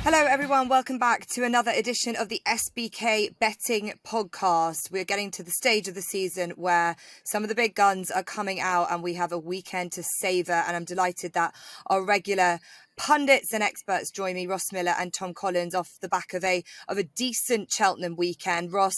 Hello everyone, welcome back to another edition of the SBK Betting Podcast. We're getting to the stage of the season where some of the big guns are coming out and we have a weekend to savour, and I'm delighted that our regular pundits and experts join me, Ross Millar and Tom Collins, off the back of a decent Cheltenham weekend. Ross,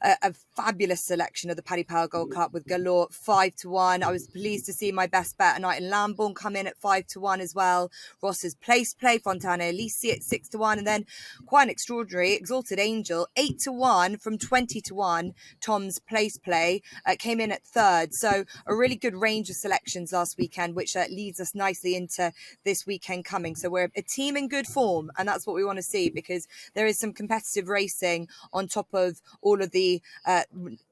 a fabulous selection of the Paddy Power Gold Cup with galore 5-1. I was pleased to see my best bet a night in Lambourne come in at 5-1 as well. Ross's place play, Fontana Elisi at 6-1, and then quite an extraordinary Exalted Angel 8-1 from 20-1. Tom's place play came in at third. So a really good range of selections last weekend, which leads us nicely into this weekend coming. So we're a team in good form, and that's what we want to see, because there is some competitive racing on top of all of the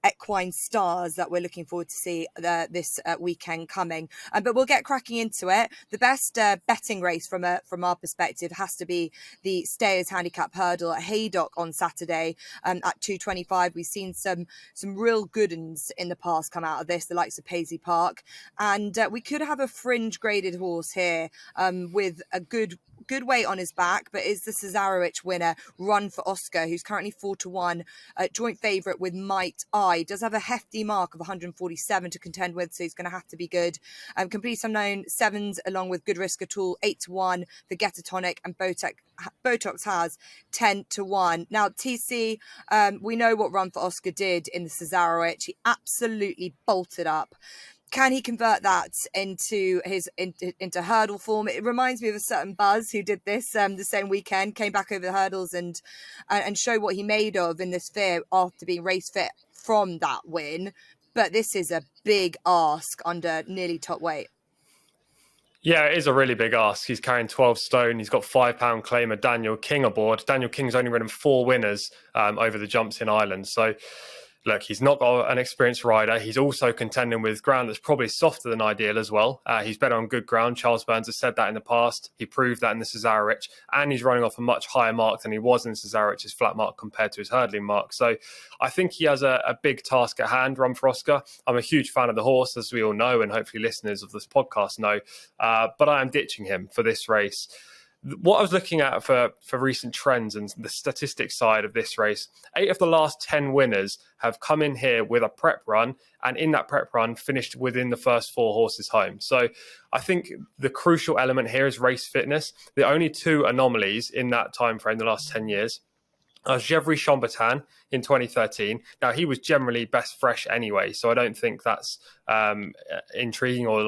equine stars that we're looking forward to see this weekend coming. But we'll get cracking into it. The best betting race from our perspective has to be the Stayers Handicap Hurdle at Haydock on Saturday at 2:25. We've seen some real good uns in the past come out of this, the likes of Paisley Park, and we could have a fringe graded horse here with a good weight on his back, but is the Cesarewitch winner, Run for Oscar, who's currently 4-1, joint favourite with Might Eye. Does have a hefty mark of 147 to contend with, so he's going to have to be good. Complete Unknown sevens along with Good Risk at All 8-1 for Getatonic, and Botox has 10-1. Now TC, we know what Run for Oscar did in the Cesarewitch. He absolutely bolted up. Can he convert that into into hurdle form? It reminds me of a certain Buzz who did this the same weekend, came back over the hurdles and showed what he made of in this fair after being race fit from that win. But this is a big ask under nearly top weight. Yeah, it is a really big ask. He's carrying 12 stone. He's got £5 claimer Daniel King aboard. Daniel King's only ridden 4 winners over the jumps in Ireland. So, look, he's not got an experienced rider. He's also contending with ground that's probably softer than ideal as well. He's better on good ground. Charles Burns has said that in the past. He proved that in the Cesarewitch, and he's running off a much higher mark than he was in Cesarewitch's flat mark compared to his hurdling mark. So I think he has a big task at hand, Run for Oscar. I'm a huge fan of the horse, as we all know, and hopefully listeners of this podcast know, but I am ditching him for this race. What I was looking at for recent trends and the statistics side of this race, 8 of the last 10 winners have come in here with a prep run, and in that prep run finished within the first 4 horses home. So I think the crucial element here is race fitness. The only 2 anomalies in that time frame, the last 10 years, Gevry Chambertin in 2013. Now, he was generally best fresh anyway, so I don't think that's intriguing or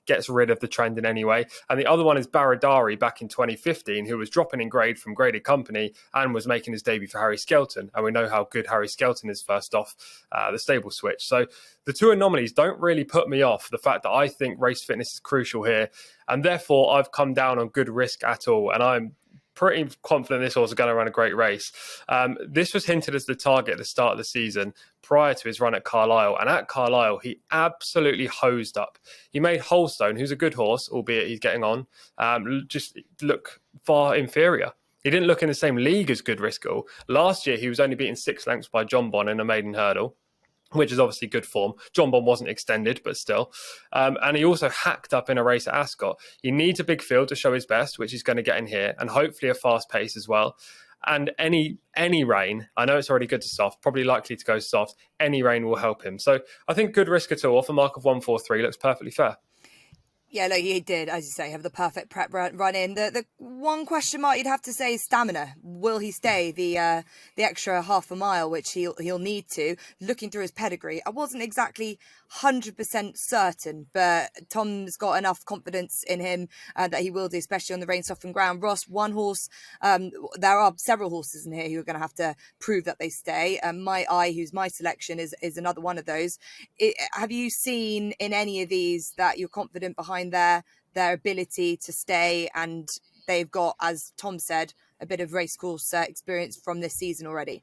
gets rid of the trend in any way. And the other one is Baradari back in 2015, who was dropping in grade from graded company and was making his debut for Harry Skelton. And we know how good Harry Skelton is first off the stable switch. So the 2 anomalies don't really put me off the fact that I think race fitness is crucial here. And therefore, I've come down on Good Risk at All. And I'm pretty confident this horse is going to run a great race. This was hinted as the target at the start of the season prior to his run at Carlisle. And at Carlisle, he absolutely hosed up. He made Holstone, who's a good horse, albeit he's getting on, just look far inferior. He didn't look in the same league as Good Risk at All. Last year, he was only beaten 6 lengths by John Bon in a maiden hurdle, which is obviously good form. John Bon wasn't extended, but still. And he also hacked up in a race at Ascot. He needs a big field to show his best, which he's going to get in here, and hopefully a fast pace as well. And any rain, I know it's already good to soft, probably likely to go soft, any rain will help him. So I think Good Risk at All, off a mark of 143, looks perfectly fair. Yeah, look, he did, as you say, have the perfect prep run in. The one question mark you'd have to say is stamina. Will he stay the extra half a mile, which he'll need to? Looking through his pedigree, I wasn't exactly 100% certain, but Tom's got enough confidence in him that he will do, especially on the rain softened ground. Ross, one horse. There are several horses in here who are going to have to prove that they stay. My Eye, who's my selection, is another one of those. Have you seen in any of these that you're confident behind their ability to stay, and they've got, as Tom said, a bit of racecourse experience from this season already?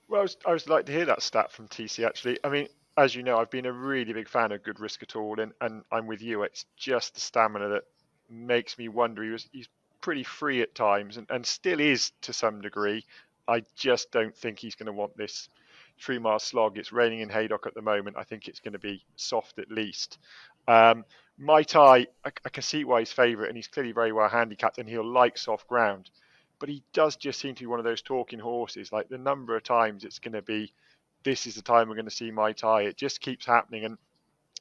Well, I was like to hear that stat from TC, actually. I mean, as you know, I've been a really big fan of Good Risk at All, and I'm with you. It's just the stamina that makes me wonder. He's pretty free at times and still is to some degree. I just don't think he's going to want this 3-mile slog. It's raining in Haydock at the moment. I think it's going to be soft at least. Might Eye, I can see why he's favourite, and he's clearly very well handicapped, and he'll like soft ground. but he does just seem to be one of those talking horses. Like the number of times it's going to be, this is the time we're going to see my tie. It just keeps happening. And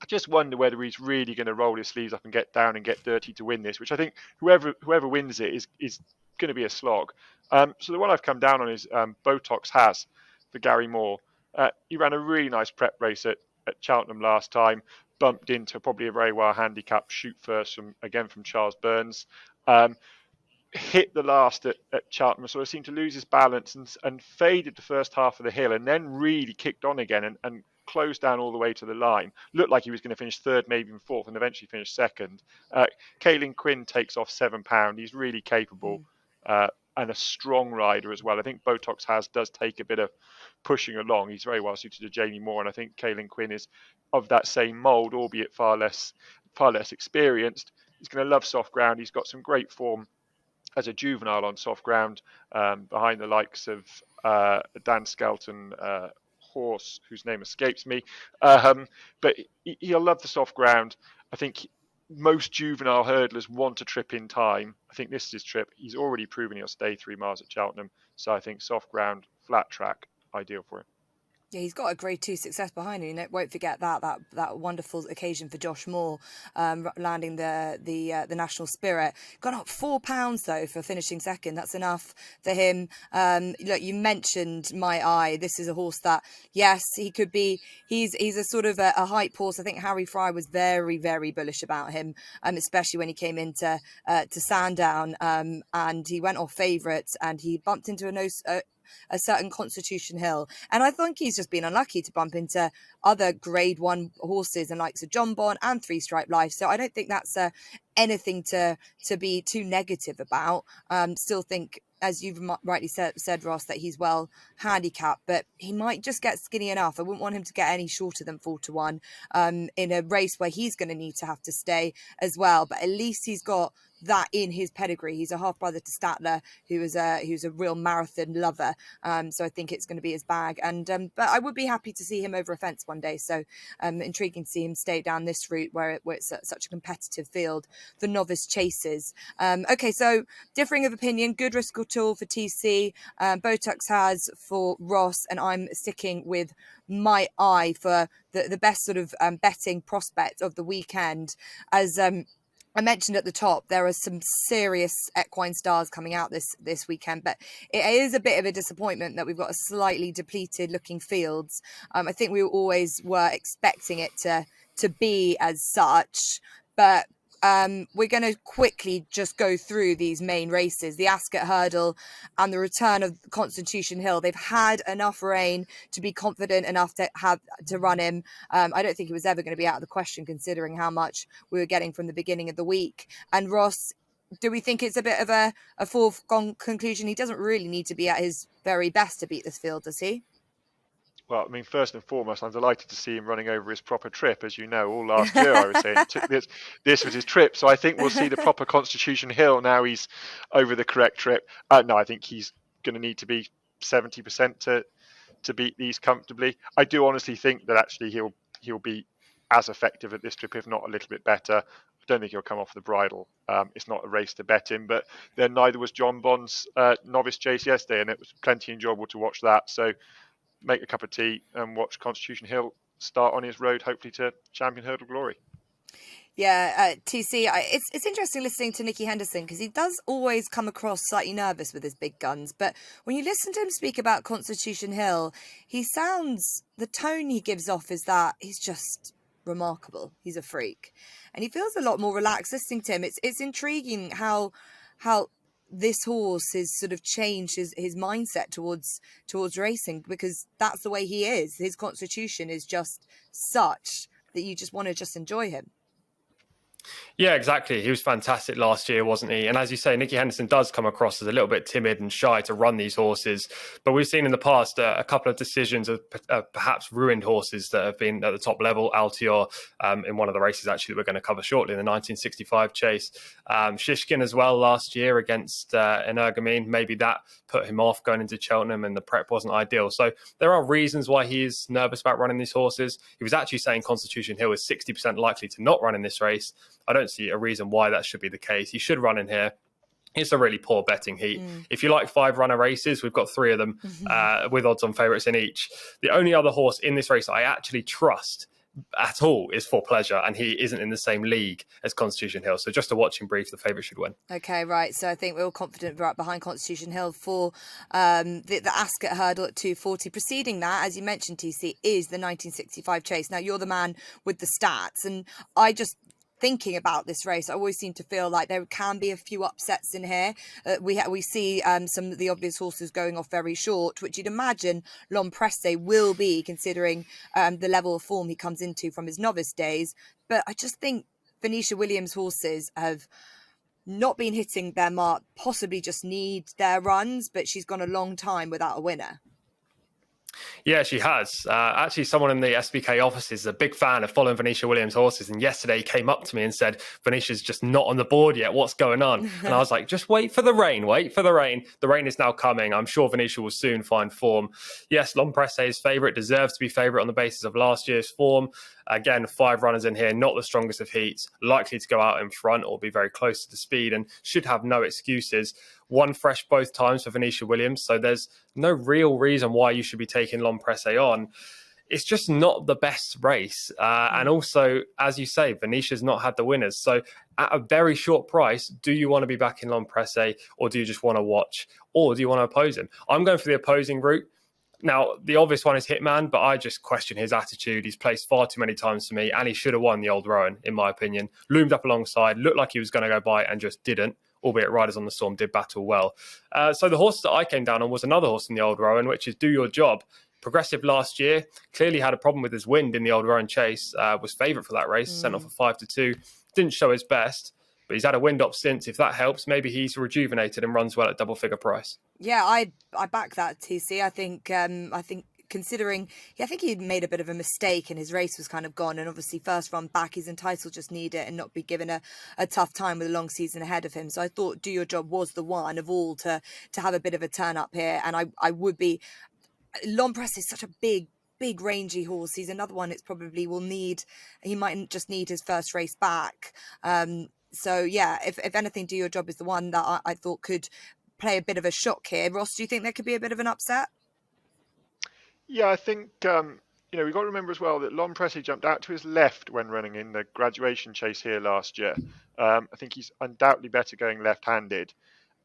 I just wonder whether he's really going to roll his sleeves up and get down and get dirty to win this, which I think whoever wins it is going to be a slog. So the one I've come down on is Botox Has for Gary Moore. He ran a really nice prep race at Cheltenham last time, bumped into probably a very well handicapped shoot first from Charles Burns. Hit the last at Cheltenham, sort of seemed to lose his balance and faded the first half of the hill, and then really kicked on again and closed down all the way to the line. Looked like he was going to finish third, maybe even fourth, and eventually finished second. Caelan Quinn takes off £7. He's really capable and a strong rider as well. I think Botox does take a bit of pushing along. He's very well suited to Jamie Moore, and I think Caelan Quinn is of that same mould, albeit far less experienced. He's going to love soft ground. He's got some great form as a juvenile on soft ground, behind the likes of Dan Skelton, horse whose name escapes me. But he'll love the soft ground. I think most juvenile hurdlers want a trip in time. I think this is his trip. He's already proven he'll stay 3 miles at Cheltenham. So I think soft ground, flat track, ideal for him. Yeah, he's got a Grade 2 success behind him. Won't forget that wonderful occasion for Josh Moore, landing the National Spirit. Got up £4 though for finishing second. That's enough for him. Look, you mentioned My Eye. This is a horse that, yes, he could be. He's a sort of a hype horse. I think Harry Fry was very, very bullish about him, especially when he came into to Sandown, and he went off favourites and he bumped into a certain Constitution Hill, and I think he's just been unlucky to bump into other Grade 1 horses and likes of John Bond and Three Stripe Life. So I don't think that's anything to be too negative about. Still think, as you've rightly said, Ross, that he's well handicapped, but he might just get skinny enough. I wouldn't want him to get any shorter than 4-1 in a race where he's going to need to have to stay as well. But at least he's got that in his pedigree. He's a half brother to Statler, who's a real marathon lover. So I think it's going to be his bag. And but I would be happy to see him over a fence one day. So intriguing to see him stay down this route where it's such a competitive field for novice chasers. Okay, so differing of opinion. Good risk or tool for TC. Botox Has for Ross, and I'm sticking with My Eye for the best sort of betting prospect of the weekend. As I mentioned at the top, there are some serious equine stars coming out this weekend, but it is a bit of a disappointment that we've got a slightly depleted looking fields. I think we always were expecting it to be as such, but we're going to quickly just go through these main races. The Ascot Hurdle and the return of Constitution Hill. They've had enough rain to be confident enough to run him. I don't think it was ever going to be out of the question, considering how much we were getting from the beginning of the week. And Ross, do we think it's a bit of a foregone conclusion? He doesn't really need to be at his very best to beat this field, does he? Well, I mean, first and foremost, I'm delighted to see him running over his proper trip. As you know, all last year I was saying this was his trip. So I think we'll see the proper Constitution Hill. Now he's over the correct trip. No, I think he's going to need to be 70% to beat these comfortably. I do honestly think that actually he'll be as effective at this trip, if not a little bit better. I don't think he'll come off the bridle. It's not a race to bet him, but then neither was John Bond's novice chase yesterday, and it was plenty enjoyable to watch that. So make a cup of tea and watch Constitution Hill start on his road, hopefully to champion hurdle glory. Yeah, TC, it's interesting listening to Nicky Henderson because he does always come across slightly nervous with his big guns. But when you listen to him speak about Constitution Hill, the tone he gives off is that he's just remarkable. He's a freak. And he feels a lot more relaxed listening to him. It's intriguing how this horse has sort of changed his mindset towards racing, because that's the way he is. His constitution is just such that you just want to just enjoy him. Yeah, exactly. He was fantastic last year, wasn't he? And as you say, Nicky Henderson does come across as a little bit timid and shy to run these horses. But we've seen in the past a couple of decisions of perhaps ruined horses that have been at the top level. Altior in one of the races actually that we're going to cover shortly, in the 1965 chase. Shishkin as well last year against Energumene. Maybe that put him off going into Cheltenham, and the prep wasn't ideal. So there are reasons why he is nervous about running these horses. He was actually saying Constitution Hill is 60% likely to not run in this race. I don't see a reason why that should be the case. He should run in here. It's a really poor betting heat. If you like 5-runner races, we've got 3 of them with odds on favourites in each. The only other horse in this race that I actually trust at all is For Pleasure, and he isn't in the same league as Constitution Hill. So just a watching brief, the favourite should win. Okay, right. So I think we're all confident right behind Constitution Hill for the Ascot hurdle at 240. Preceding that, as you mentioned, TC, is the 1965 Chase. Now, you're the man with the stats, and I just thinking about this race, I always seem to feel like there can be a few upsets in here. We see some of the obvious horses going off very short, which you'd imagine L'Homme Presse will be, considering the level of form he comes into from his novice days. But I just think Venetia Williams' horses have not been hitting their mark, possibly just need their runs, but she's gone a long time without a winner. Yeah, she has. Actually, someone in the SBK offices is a big fan of following Venetia Williams' horses. And yesterday he came up to me and said, Venetia's just not on the board yet. What's going on? And I was like, just wait for the rain. Wait for the rain. The rain is now coming. I'm sure Venetia will soon find form. Yes, L'Homme Presse is favourite, deserves to be favourite on the basis of last year's form. Again, 5 runners in here, not the strongest of heats, likely to go out in front or be very close to the speed and should have no excuses. One fresh both times for Venetia Williams, so there's no real reason why you should be taking L'Homme Presse on. It's just not the best race. And also, as you say, Venetia's not had the winners. So at a very short price, do you want to be back in L'Homme Presse, or do you just want to watch, or do you want to oppose him? I'm going for the opposing route. Now, the obvious one is Hitman, but I just question his attitude. He's placed far too many times for me, and he should have won the Old Rowan, in my opinion. Loomed up alongside, looked like he was going to go by and just didn't, albeit Riders on the Storm did battle well. So the horse that I came down on was another horse in the Old Rowan, which is Do Your Job. Progressive last year, clearly had a problem with his wind in the Old Rowan Chase, was favourite for that race, sent off a 5-2, didn't show his best. But he's had a wind up since. If that helps, maybe he's rejuvenated and runs well at double figure price. Yeah, I back that, TC. I think considering, I think he made a bit of a mistake and his race was kind of gone. And obviously, first run back, he's entitled just need it and not be given a tough time with a long season ahead of him. So I thought Do Your Job was the one of all to have a bit of a turn up here. And I would be. L'Homme Presse is such a big rangy horse. He's another one it's probably will need. He might just need his first race back. So yeah, if anything, Do Your Job is the one that I thought could play a bit of a shock here. Ross, do you think there could be a bit of an upset? Yeah, I think we've got to remember as well that L'Homme Presse jumped out to his left when running in the graduation chase here last year. I think he's undoubtedly better going left-handed.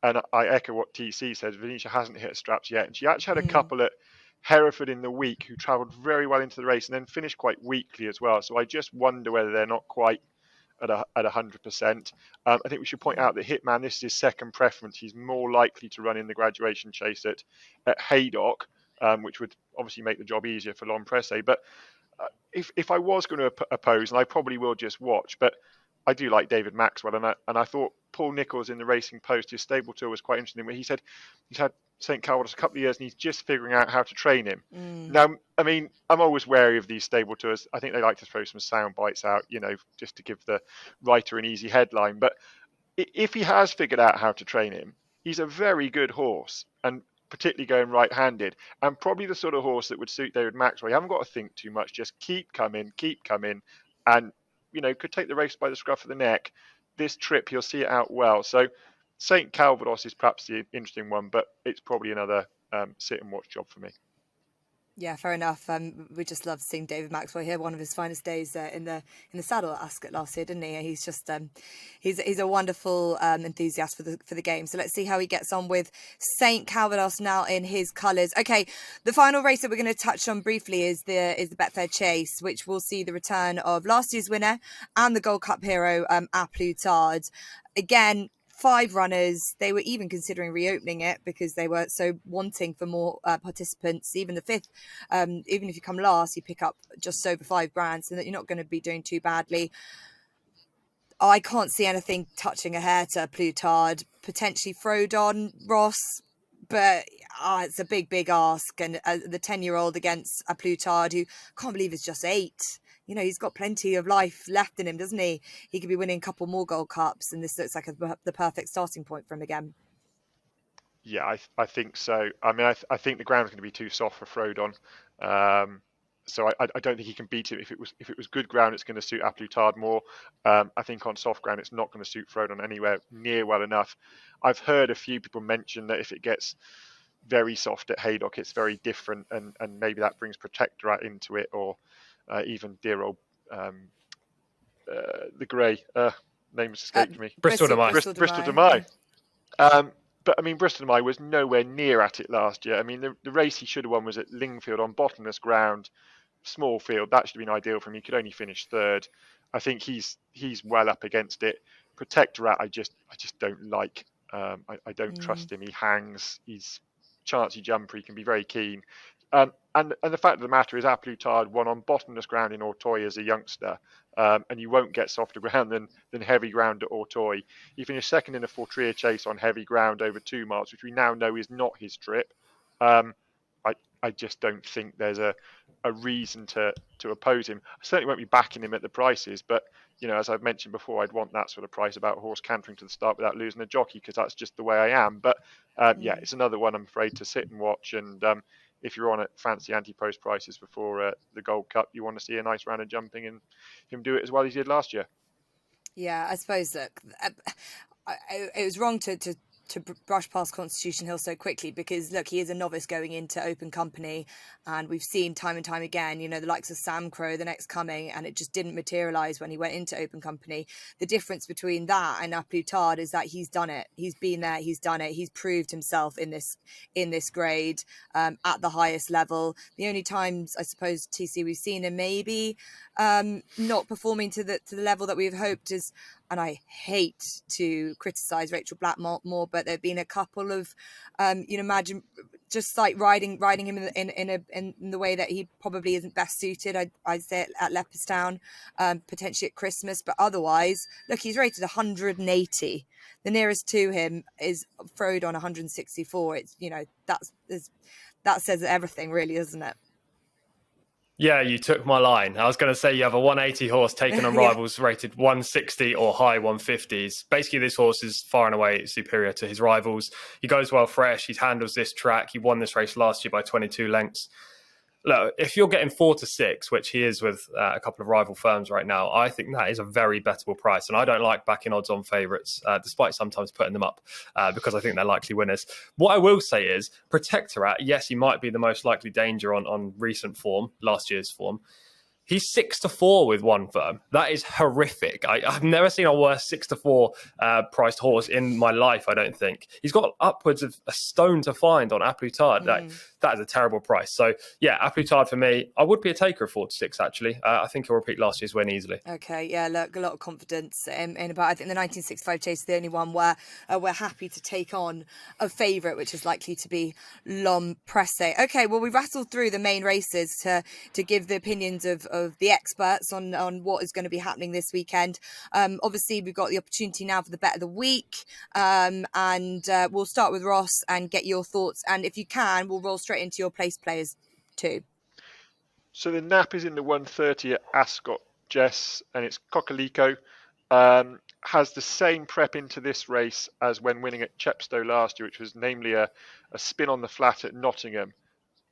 And I echo what TC says. Venetia hasn't hit her straps yet. And she actually had a couple at Hereford in the week who travelled very well into the race and then finished quite weakly as well. So I just wonder whether they're not quite at 100%. I think we should point out that Hitman, this is his second preference. He's more likely to run in the graduation chase at Haydock, which would obviously make the job easier for L'Homme Presse. But if I was going to oppose, and I probably will just watch, but I do like David Maxwell, and I thought Paul Nicholls in the Racing Post, his stable tour was quite interesting. Where he said he's had St. Calvados a couple of years and he's just figuring out how to train him. Now, I mean, I'm always wary of these stable tours. I think they like to throw some sound bites out, just to give the writer an easy headline. But if he has figured out how to train him, he's a very good horse, and particularly going right-handed, and probably the sort of horse that would suit David Maxwell. You haven't got to think too much. Just keep coming, and could take the race by the scruff of the neck. This trip, he'll see it out well. So St. Calvados is perhaps the interesting one, but it's probably another sit and watch job for me. Yeah, fair enough. We just love seeing David Maxwell here. One of his finest days in the saddle at Ascot last year, didn't he? He's just he's a wonderful enthusiast for the game. So let's see how he gets on with St. Calvados now in his colours. Okay, the final race that we're going to touch on briefly is the Betfair Chase, which will see the return of last year's winner and the Gold Cup hero A Plus Tard. Again, 5 runners. They were even considering reopening it because they were so wanting for more participants. Even the 5th, even if you come last, you pick up just over £5,000, so that you're not going to be doing too badly. I can't see anything touching a hair to A Plus Tard, potentially Frodon, Ross, but it's a big ask. And the 10-year-old against A Plus Tard, who I can't believe is just 8. He's got plenty of life left in him, doesn't he? He could be winning a couple more Gold Cups, and this looks like the perfect starting point for him again. Yeah, I think so. I mean, I think the ground's going to be too soft for Frodon. So I don't think he can beat it. If it was good ground, it's going to suit A Plus Tard more. I think on soft ground, it's not going to suit Frodon anywhere near well enough. I've heard a few people mention that if it gets very soft at Haydock, it's very different, and maybe that brings Protectorat into it, or even dear old the grey name has escaped me. Bristol de Mai. Bristol de Mai. But I mean, Bristol de Mai was nowhere near at it last year. I mean, the race he should have won was at Lingfield on bottomless ground, small field. That should have been ideal for him. He could only finish third. I think he's well up against it. Protectorat, I just don't like. I don't trust him. He hangs. He's chancy jumper. He can be very keen. And the fact of the matter is, A Plus Tard won on bottomless ground in Auteuil as a youngster, and you won't get softer ground than heavy ground at Auteuil. He finished second in a Betfair Chase on heavy ground over 2 miles, which we now know is not his trip. I just don't think there's a reason to oppose him. I certainly won't be backing him at the prices, but as I've mentioned before, I'd want that sort of price about a horse cantering to the start without losing a jockey, because that's just the way I am. But it's another one I'm afraid to sit and watch. And if you're on at fancy anti-post prices before the Gold Cup, you want to see a nice round of jumping and him do it as well as he did last year. Yeah, I suppose that it was wrong to brush past Constitution Hill so quickly, because look, he is a novice going into open company, and we've seen time and time again, the likes of Sam Crow, the next coming, and it just didn't materialise when he went into open company. The difference between that and A Plus Tard is that he's done it. He's been there. He's done it. He's proved himself in this grade at the highest level. The only times, I suppose, TC, we've seen him maybe not performing to the level that we've hoped is. And I hate to criticise Rachel Blackmore, but there've been a couple of, imagine just like riding him in the way that he probably isn't best suited. I'd say at Leopardstown, potentially at Christmas, but otherwise, look, he's rated 180. The nearest to him is Frodon 164. It's that says everything, really, doesn't it? Yeah, you took my line. I was going to say you have a 180 horse taken on rivals rated 160 or high 150s. Basically, this horse is far and away superior to his rivals. He goes well fresh. He handles this track. He won this race last year by 22 lengths. Look, if you're getting 4 to 6, which he is with a couple of rival firms right now, I think that is a very bettable price. And I don't like backing odds on favourites, despite sometimes putting them up, because I think they're likely winners. What I will say is, Protectorat, yes, he might be the most likely danger on recent form, last year's form. He's 6 to 4 with one firm. That is horrific. I've never seen a worse 6 to 4 priced horse in my life, I don't think. He's got upwards of a stone to find on A Plus Tard. That is a terrible price. So, yeah, A Plus Tard for me, I would be a taker of 4 to 6, actually. I think he'll repeat last year's win easily. Okay, yeah, look, a lot of confidence in about, I think the 1965 Chase is the only one where we're happy to take on a favourite, which is likely to be L'Homme Presse. Okay, well, we've rattled through the main races to give the opinions of the experts on what is going to be happening this weekend. Obviously, we've got the opportunity now for the bet of the week, and we'll start with Ross and get your thoughts. And if you can, we'll roll straight into your place players too. So the nap is in the 130 at Ascot, Jess, and it's Coquelicot. Has the same prep into this race as when winning at Chepstow last year, which was namely a spin on the flat at Nottingham.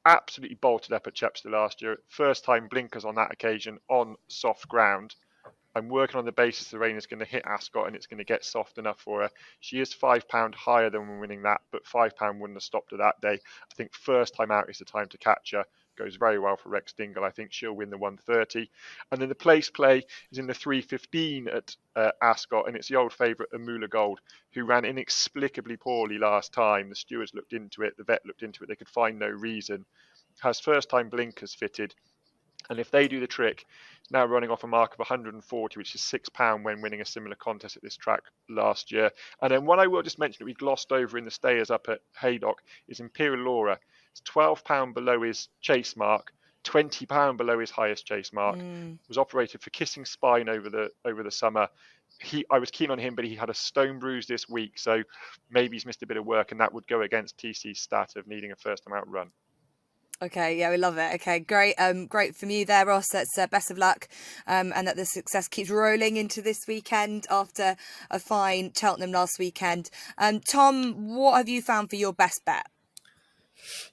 Absolutely bolted up at Chepstow last year. First time blinkers on that occasion on soft ground. I'm working on the basis the rain is going to hit Ascot and it's going to get soft enough for her. She is £5 higher than when winning that, but £5 wouldn't have stopped her that day. I think first time out is the time to catch her. Goes very well for Rex Dingle. I think she'll win the 130. And then the place play is in the 3:15 at Ascot, and it's the old favourite Amula Gold, who ran inexplicably poorly last time. The stewards looked into it, the vet looked into it, they could find no reason. Has first time blinkers fitted, and if they do the trick, it's now running off a mark of 140, which is £6 when winning a similar contest at this track last year. And then one I will just mention that we glossed over in the stayers up at Haydock is Imperial Laura. It's £12 below his chase mark, £20 below his highest chase mark. Was operated for kissing spine over the summer. I was keen on him, but he had a stone bruise this week, so maybe he's missed a bit of work, and that would go against TC's stat of needing a first time out run. Okay, yeah, we love it. Okay, great. Great from you there, Ross. That's best of luck, and that the success keeps rolling into this weekend after a fine Cheltenham last weekend. Tom, what have you found for your best bet?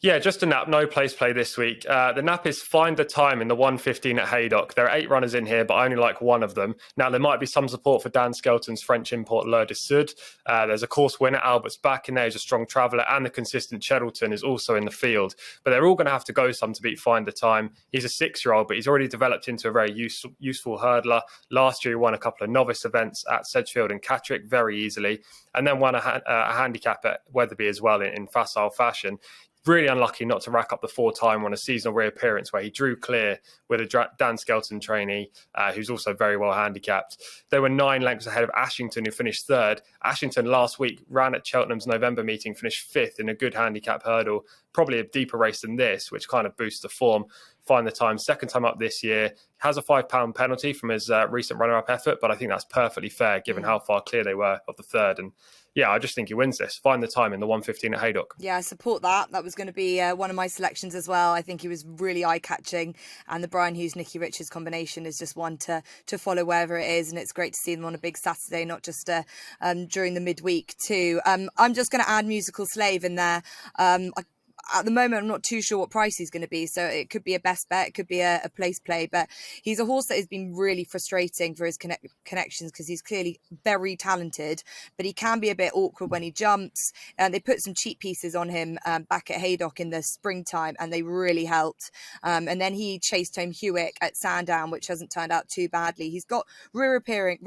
Yeah, just a nap, no place play this week. The nap is find the time in the 1:15 at Haydock. There are 8 runners in here, but I only like one of them. Now, there might be some support for Dan Skelton's French import L'Heure du Sud. There's a course winner, Albert's back in there, he's a strong traveller, and the consistent Cheddleton is also in the field. But they're all going to have to go some to beat Find the Time. He's a 6-year-old, but he's already developed into a very useful hurdler. Last year, he won a couple of novice events at Sedgefield and Catterick very easily, and then won a handicap at Wetherby as well in facile fashion. Really unlucky not to rack up the 4-time on a seasonal reappearance where he drew clear with a Dan Skelton trainee, who's also very well handicapped. They were 9 lengths ahead of Ashington, who finished 3rd. Ashington last week ran at Cheltenham's November meeting, finished 5th in a good handicap hurdle. Probably a deeper race than this, which kind of boosts the form. Find the Time, 2nd time up this year. Has a £5 penalty from his recent runner-up effort, but I think that's perfectly fair given how far clear they were of the 3rd. And yeah, I just think he wins this. Find the Time in the 1:15 at Haydock. Yeah, I support that. That was going to be one of my selections as well. I think he was really eye-catching, and the Brian Hughes-Nicky Richards combination is just one to follow wherever it is, and it's great to see them on a big Saturday, not just during the midweek too. I'm just going to add Musical Slave in there. At the moment, I'm not too sure what price he's going to be, so it could be a best bet, it could be a place play, but he's a horse that has been really frustrating for his connections because he's clearly very talented, but he can be a bit awkward when he jumps. And they put some cheap pieces on him back at Haydock in the springtime, and they really helped. And then he chased home Hewick at Sandown, which hasn't turned out too badly. He's got reappearing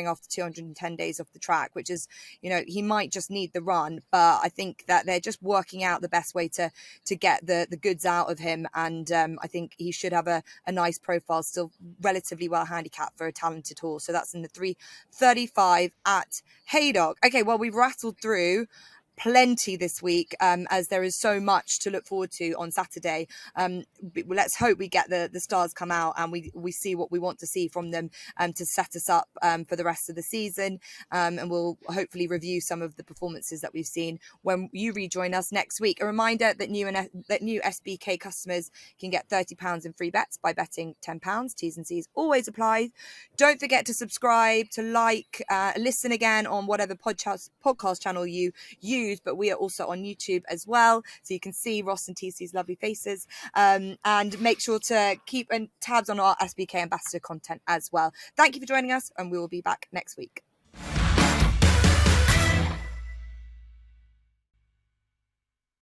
after 210 days off the track, which is, he might just need the run, but I think that they're just working out the best way to get the goods out of him, and I think he should have a nice profile, still relatively well handicapped for a talented horse. So that's in the 3:35 at Haydock. Okay, well, we've rattled through plenty this week, as there is so much to look forward to on Saturday. Let's hope we get the stars come out and we see what we want to see from them to set us up for the rest of the season, and we'll hopefully review some of the performances that we've seen when you rejoin us next week. A reminder that new SBK customers can get £30 in free bets by betting £10. T's and C's always apply. Don't forget to subscribe, to like, listen again on whatever podcast channel you use, but we are also on YouTube as well, so you can see Ross and TC's lovely faces, and make sure to keep tabs on our SBK ambassador content as well. Thank you for joining us, and we will be back next week.